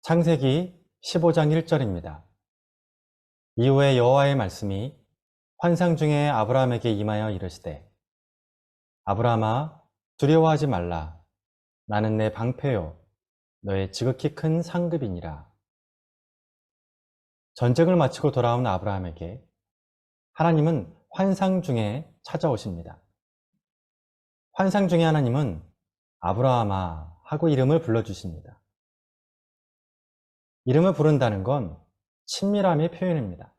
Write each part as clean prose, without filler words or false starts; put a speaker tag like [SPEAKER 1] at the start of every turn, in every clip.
[SPEAKER 1] 창세기 15장 1절입니다. 이후에 여호와의 말씀이 환상 중에 아브라함에게 임하여 이르시되 아브라함아 두려워하지 말라. 나는 내 방패요 너의 지극히 큰 상급이니라. 전쟁을 마치고 돌아온 아브라함에게 하나님은 환상 중에 찾아오십니다. 환상 중에 하나님은 아브라함아 하고 이름을 불러주십니다. 이름을 부른다는 건 친밀함의 표현입니다.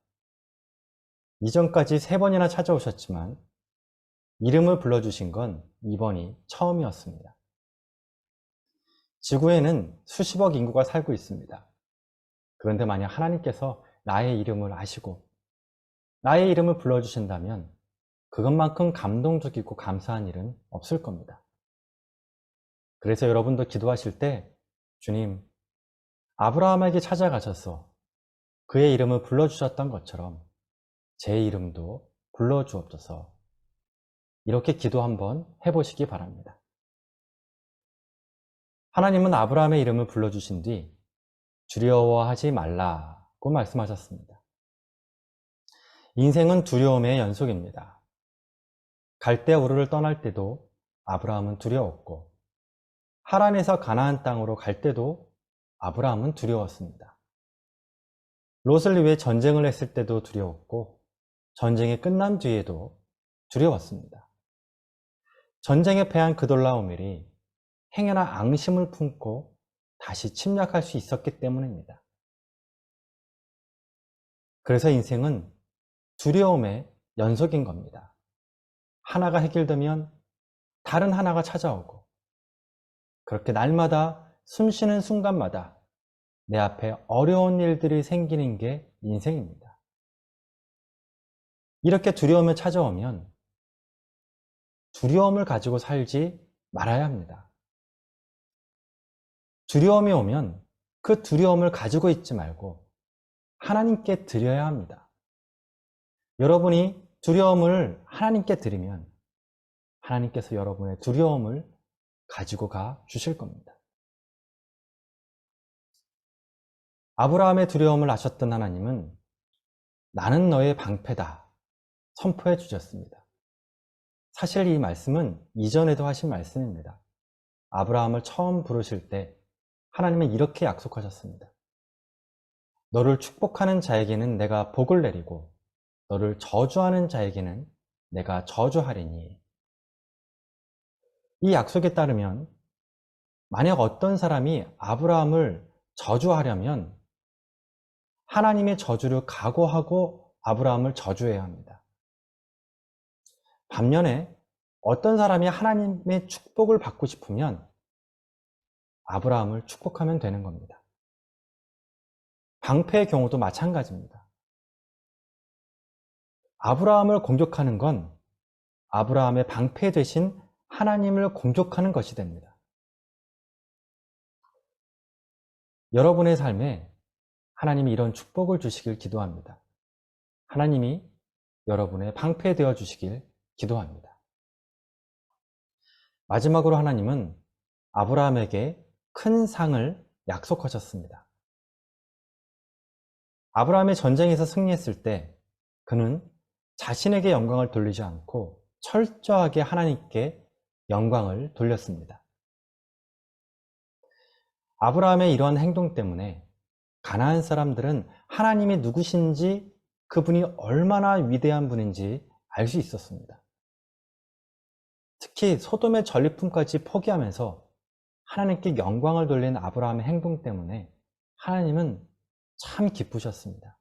[SPEAKER 1] 이전까지 3번이나 찾아오셨지만 이름을 불러주신 건 이번이 처음이었습니다. 지구에는 수십억 인구가 살고 있습니다. 그런데 만약 하나님께서 나의 이름을 아시고 나의 이름을 불러주신다면 그것만큼 감동적이고 감사한 일은 없을 겁니다. 그래서 여러분도 기도하실 때 주님, 아브라함에게 찾아가셔서 그의 이름을 불러주셨던 것처럼 제 이름도 불러주옵소서. 이렇게 기도 한번 해보시기 바랍니다. 하나님은 아브라함의 이름을 불러주신 뒤 두려워하지 말라고 말씀하셨습니다. 인생은 두려움의 연속입니다. 갈대 우르를 떠날 때도 아브라함은 두려웠고 하란에서 가나안 땅으로 갈 때도 아브라함은 두려웠습니다. 롯을 위해 전쟁을 했을 때도 두려웠고 전쟁이 끝난 뒤에도 두려웠습니다. 전쟁에 패한 그돌라오멜이 행여나 앙심을 품고 다시 침략할 수 있었기 때문입니다. 그래서 인생은 두려움의 연속인 겁니다. 하나가 해결되면 다른 하나가 찾아오고 그렇게 날마다 숨쉬는 순간마다 내 앞에 어려운 일들이 생기는 게 인생입니다. 이렇게 두려움이 찾아오면 두려움을 가지고 살지 말아야 합니다. 두려움이 오면 그 두려움을 가지고 있지 말고 하나님께 드려야 합니다. 여러분이 두려움을 하나님께 드리면 하나님께서 여러분의 두려움을 가지고 가 주실 겁니다. 아브라함의 두려움을 아셨던 하나님은 나는 너의 방패다 선포해 주셨습니다. 사실 이 말씀은 이전에도 하신 말씀입니다. 아브라함을 처음 부르실 때 하나님은 이렇게 약속하셨습니다. 너를 축복하는 자에게는 내가 복을 내리고 너를 저주하는 자에게는 내가 저주하리니. 이 약속에 따르면 만약 어떤 사람이 아브라함을 저주하려면 하나님의 저주를 각오하고 아브라함을 저주해야 합니다. 반면에 어떤 사람이 하나님의 축복을 받고 싶으면 아브라함을 축복하면 되는 겁니다. 방패의 경우도 마찬가지입니다. 아브라함을 공격하는 건 아브라함의 방패 대신 하나님을 공격하는 것이 됩니다. 여러분의 삶에 하나님이 이런 축복을 주시길 기도합니다. 하나님이 여러분의 방패 되어 주시길 기도합니다. 마지막으로 하나님은 아브라함에게 큰 상을 약속하셨습니다. 아브라함이 전쟁에서 승리했을 때 그는 자신에게 영광을 돌리지 않고 철저하게 하나님께 영광을 돌렸습니다. 아브라함의 이러한 행동 때문에 가나안 사람들은 하나님이 누구신지 그분이 얼마나 위대한 분인지 알 수 있었습니다. 특히 소돔의 전리품까지 포기하면서 하나님께 영광을 돌린 아브라함의 행동 때문에 하나님은 참 기쁘셨습니다.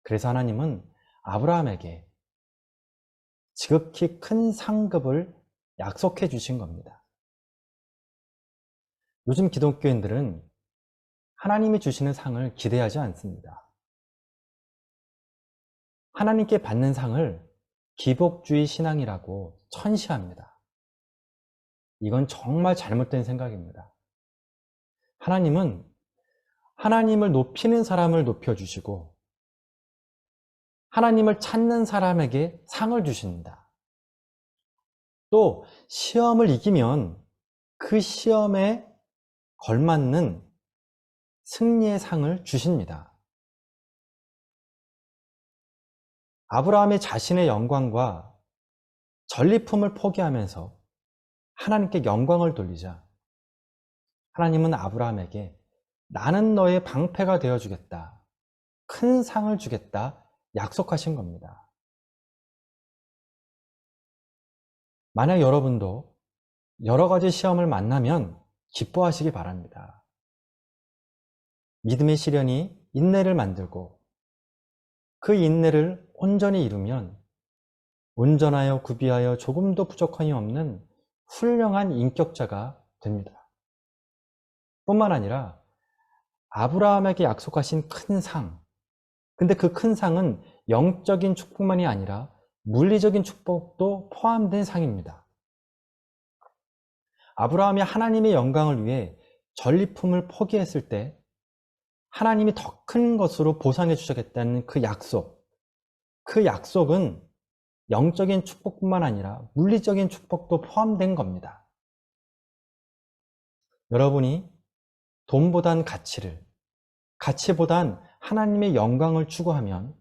[SPEAKER 1] 그래서 하나님은 아브라함에게 지극히 큰 상급을 약속해 주신 겁니다. 요즘 기독교인들은 하나님이 주시는 상을 기대하지 않습니다. 하나님께 받는 상을 기복주의 신앙이라고 천시합니다. 이건 정말 잘못된 생각입니다. 하나님은 하나님을 높이는 사람을 높여주시고 하나님을 찾는 사람에게 상을 주십니다. 또 시험을 이기면 그 시험에 걸맞는 승리의 상을 주십니다. 아브라함이 자신의 영광과 전리품을 포기하면서 하나님께 영광을 돌리자 하나님은 아브라함에게 나는 너의 방패가 되어주겠다, 큰 상을 주겠다 약속하신 겁니다. 만약 여러분도 여러 가지 시험을 만나면 기뻐하시기 바랍니다. 믿음의 시련이 인내를 만들고 그 인내를 온전히 이루면 온전하여 구비하여 조금도 부족함이 없는 훌륭한 인격자가 됩니다. 뿐만 아니라 아브라함에게 약속하신 큰 상, 근데 그 큰 상은 영적인 축복만이 아니라 물리적인 축복도 포함된 상입니다. 아브라함이 하나님의 영광을 위해 전리품을 포기했을 때 하나님이 더 큰 것으로 보상해 주시겠다는 그 약속은 영적인 축복뿐만 아니라 물리적인 축복도 포함된 겁니다. 여러분이 돈보단 가치보단 하나님의 영광을 추구하면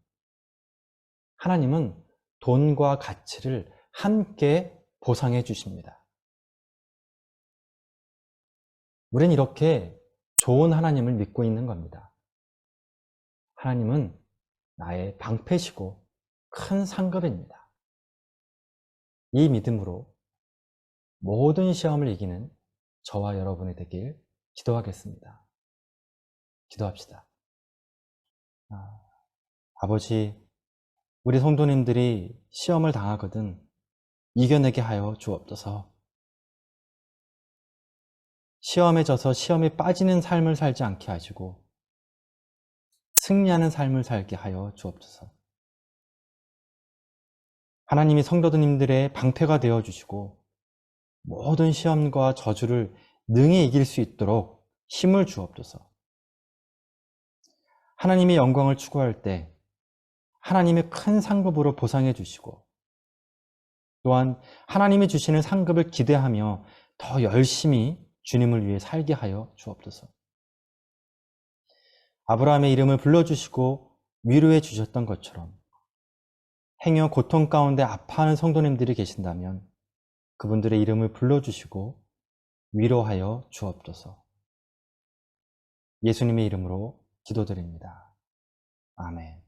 [SPEAKER 1] 하나님은 돈과 가치를 함께 보상해 주십니다. 우린 이렇게 좋은 하나님을 믿고 있는 겁니다. 하나님은 나의 방패시고 큰 상급입니다. 이 믿음으로 모든 시험을 이기는 저와 여러분이 되길 기도하겠습니다. 기도합시다. 아버지, 우리 성도님들이 시험을 당하거든 이겨내게 하여 주옵소서. 시험에 져서 시험에 빠지는 삶을 살지 않게 하시고 승리하는 삶을 살게 하여 주옵소서. 하나님이 성도님들의 방패가 되어주시고 모든 시험과 저주를 능히 이길 수 있도록 힘을 주옵소서. 하나님의 영광을 추구할 때 하나님의 큰 상급으로 보상해 주시고 또한 하나님이 주시는 상급을 기대하며 더 열심히 주님을 위해 살게 하여 주옵소서. 아브라함의 이름을 불러주시고 위로해 주셨던 것처럼 행여 고통 가운데 아파하는 성도님들이 계신다면 그분들의 이름을 불러주시고 위로하여 주옵소서. 예수님의 이름으로 기도드립니다. 아멘.